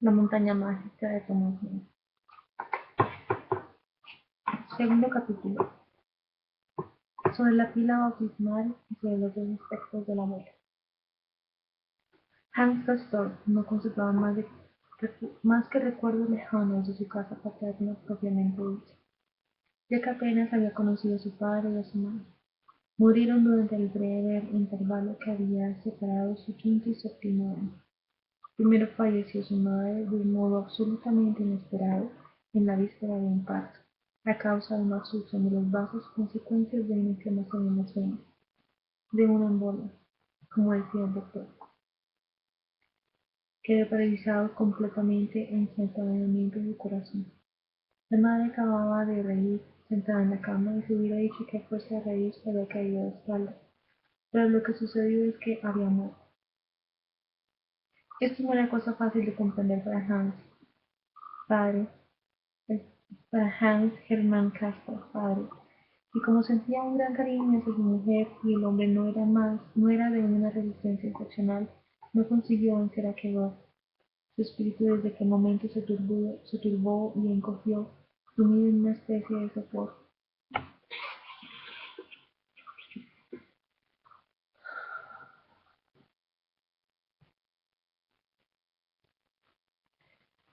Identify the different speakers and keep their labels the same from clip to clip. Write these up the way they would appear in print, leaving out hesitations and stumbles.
Speaker 1: La montaña mágica de Thomas Mann. Segundo capítulo. Sobre la pila bautismal y sobre los dos aspectos de la muerte. Hans Castorp no conservaba más que recuerdos lejanos de su casa paterna propiamente dicha, ya que apenas había conocido a su padre y a su madre. Murieron durante el breve intervalo que había separado su quinto y séptimo año. Primero falleció su madre de un modo absolutamente inesperado en la víspera de un parto, a causa de una obstrucción de los vasos consecuencias de una inflamación en las venas, de una embolia, como decía el doctor. Quedó paralizado completamente en su encadenamiento de su corazón. La madre acababa de reír, sentada en la cama, y se hubiera dicho que a fuerza de reír se había caído de espalda, pero lo que sucedió es que había muerto. Esto no era cosa fácil de comprender padre, para Hans Hermann Castorp, padre, y como sentía un gran cariño hacia su mujer y el hombre no era de una resistencia excepcional, no consiguió vencer aquel dolor. Su espíritu desde aquel momento se turbó y encogió, sumido en una especie de sopor.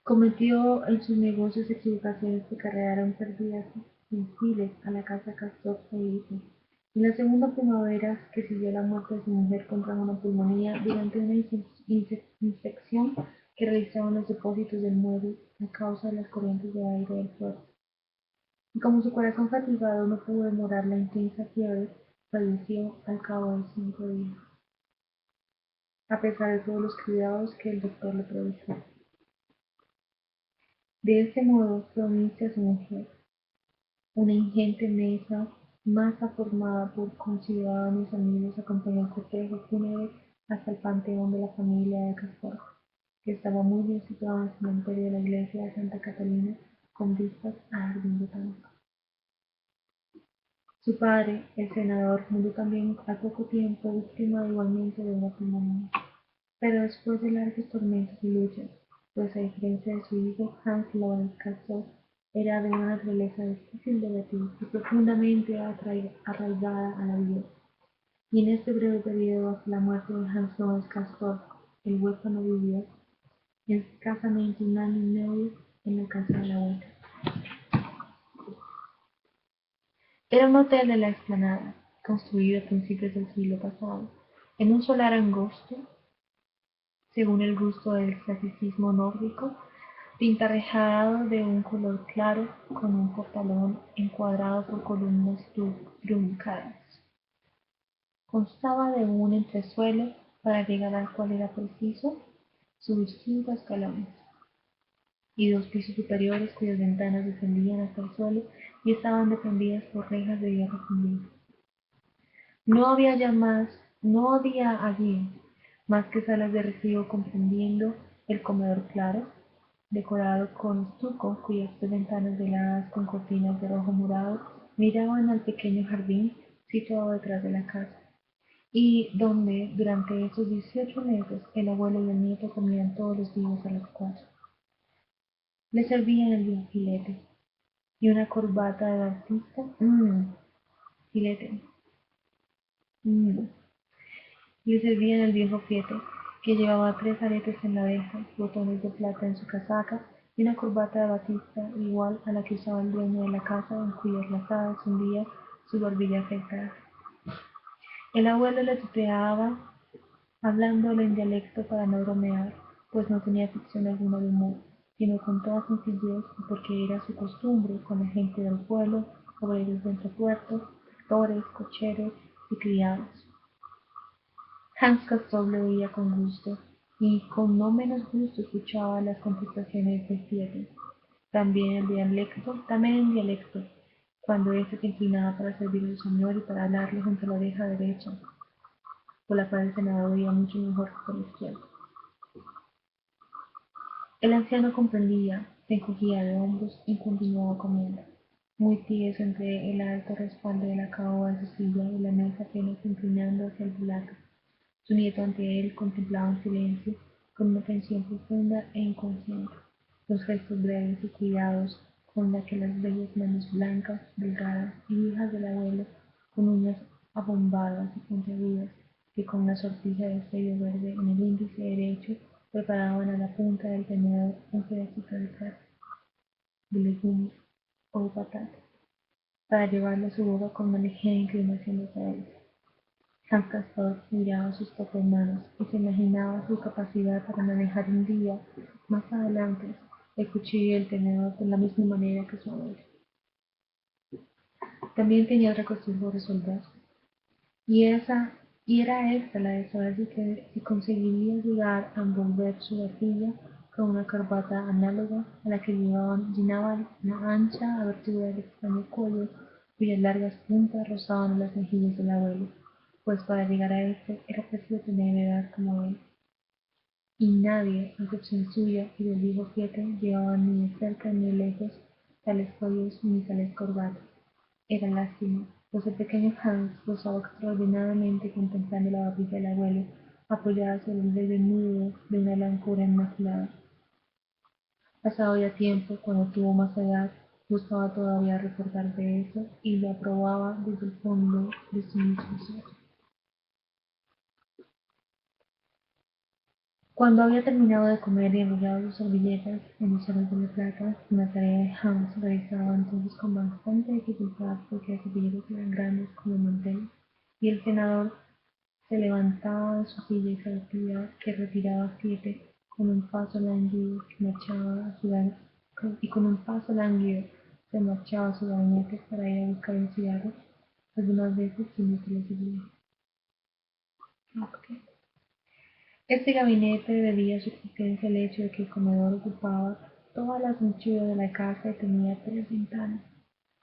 Speaker 1: Cometió en sus negocios equivocaciones que cargaron pérdidas sensibles a la casa Castorp e hijo. En la segunda primavera que siguió la muerte de su mujer contrajo una pulmonía durante una inspección que realizaban los depósitos del muelle a causa de las corrientes de aire del puerto. Y como su corazón fatigado no pudo demorar la intensa fiebre, falleció al cabo de 5 días, a pesar de todos los cuidados que el doctor le prodigió. De este modo fue unirse a su mujer, una ingente mesa, masa formada por conciudadanos y amigos, acompañó el cortejo fúnebre hasta el panteón de la familia de Castorp, que estaba muy bien situado en el cementerio de la iglesia de Santa Catalina, con vistas al jardín botánico. Su padre, el senador, murió también al poco tiempo, víctima igualmente de una pulmonía. Pero después de largos tormentos y luchas, pues a diferencia de su hijo, Hans Lorenz Castorp era de una naturaleza difícil de batir y profundamente arraigada a la vida. Y en este breve periodo hasta la muerte de Hans Lorenz Castorp, el huérfano vivió escasamente un año y medio en la casa de la abuela. Era un hotel de la Explanada, construido a principios del siglo pasado, en un solar angosto, según el gusto del clasicismo nórdico, pintarrejado de un color claro, con un portalón encuadrado por columnas truncadas. Constaba de un entresuelo, para llegar al cual era preciso subir 5 escalones, y 2 pisos superiores cuyas ventanas descendían hasta el suelo y estaban defendidas por rejas de hierro fundido. No había allí más que salas de recibo, comprendiendo el comedor claro, decorado con estuco, cuyas 3 ventanas veladas con cortinas de rojo morado miraban al pequeño jardín situado detrás de la casa, y donde durante esos 18 meses el abuelo y el nieto comían todos los días a las 4. Le servían el viejo filete y una corbata de artista, filete, Le servían el viejo fiete, que llevaba 3 aretes en la oreja, botones de plata en su casaca y una corbata de batista igual a la que usaba el dueño de la casa, en cuyas lazadas hundía su barbilla afeitada. El abuelo le tuteaba, hablándole en dialecto para no bromear, pues no tenía ficción alguna de humor, sino con toda sencillez y porque era su costumbre con la gente del pueblo, obreros de entrepuertos, actores, cocheros y criados. Hans Castorp le oía con gusto, y con no menos gusto escuchaba las contestaciones del fiete, también en dialecto, cuando éste se inclinaba para servir a su señor y para hablarle junto a la oreja derecha, por la cual el senador oía mucho mejor que por la izquierda. El anciano comprendía, se encogía de hombros y continuaba comiendo, muy tieso entre el alto respaldo de la caoba de su silla y la mesa apenas inclinando hacia el plato. Su nieto ante él contemplaba en silencio, con una atención profunda e inconsciente, los gestos breves y cuidados con la que las bellas manos blancas, delgadas y viejas del abuelo, con uñas abombadas y puntiagudas, que con una sortija de sello verde en el índice derecho preparaban a la punta del tenedor un pedacito de carne, de legumbres o de patata, para llevarlo a su boca con una ligera inclinación hacia adelante. San Castor miraba sus propias manos y se imaginaba su capacidad para manejar un día más adelante el cuchillo y el tenedor de la misma manera que su abuelo. También tenía otra cuestión por resolver, y, y era esta la de saber si conseguiría llegar a envolver su barbilla con una corbata análoga a la que llenaba la ancha abertura del extraño cuello cuyas largas puntas rozaban las mejillas del abuelo, pues para llegar a esto era preciso tener edad como él. Y nadie, a excepción suya y del viejo Pietro, llevaba ni de cerca ni de lejos tales cuellos ni tales corbatas. Era lástima, pues el pequeño Hans gozaba extraordinariamente contemplando la barbilla del abuelo, apoyada sobre el dedo nudo de una blancura inmaculada. Pasado ya tiempo, cuando tuvo más edad, gustaba todavía recordar de eso y lo aprobaba desde el fondo de su mismo ser. Cuando había terminado de comer y enrollado sus servilletas en los cerros de la plata, una tarea de Hans realizaba entonces con bastante dificultad porque las servilletas eran grandes como manteles, y el senador se levantaba de su silla y se retiraba siete con un paso lánguido que marchaba a su y con un paso lánguido se marchaba a su gabinete para ir a buscar un cigarro, algunas veces sin que le siguiera. Okay. Este gabinete debía su existencia al hecho de que el comedor ocupaba toda la anchura de la casa y tenía 3 ventanas,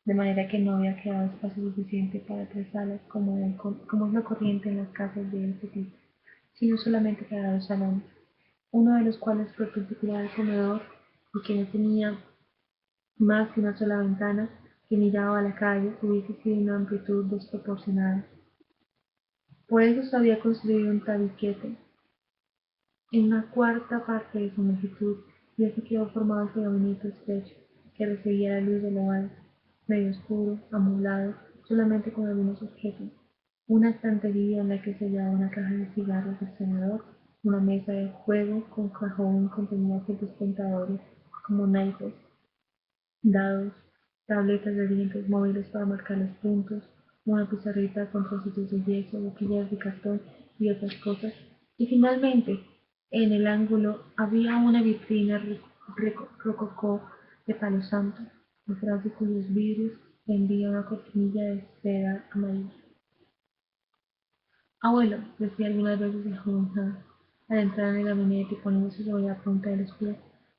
Speaker 1: de manera que no había quedado espacio suficiente para 3 salas como es lo corriente en las casas de este tipo, sino solamente para 2 salones, uno de los cuales fue perpendicular al comedor y que no tenía más que una sola ventana que miraba a la calle, hubiese sido una amplitud desproporcionada. Por eso se había construido un tabiquete en una cuarta parte de su longitud, y así quedó formado este gabinete estrecho, que recibía la luz de lo alto, medio oscuro, amueblado, solamente con algunos objetos: una estantería en la que se hallaba una caja de cigarros del senador, una mesa de juego con cajón contenía objetos tentadores como naipes, dados, tabletas de dientes móviles para marcar los puntos, una pizarrita con trocitos de yeso, boquillas de cartón y otras cosas. Y finalmente, en el ángulo había una vitrina rococó de palo santo, detrás de cuyos vidrios pendía una cortinilla de seda amarilla. Abuelo, decía algunas veces el joven Hans, al entrar en el gabinete y poniéndose sobre la punta de los pies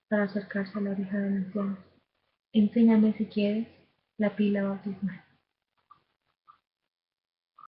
Speaker 1: para acercarse a la oreja del anciano, enséñame si quieres la pila bautismal.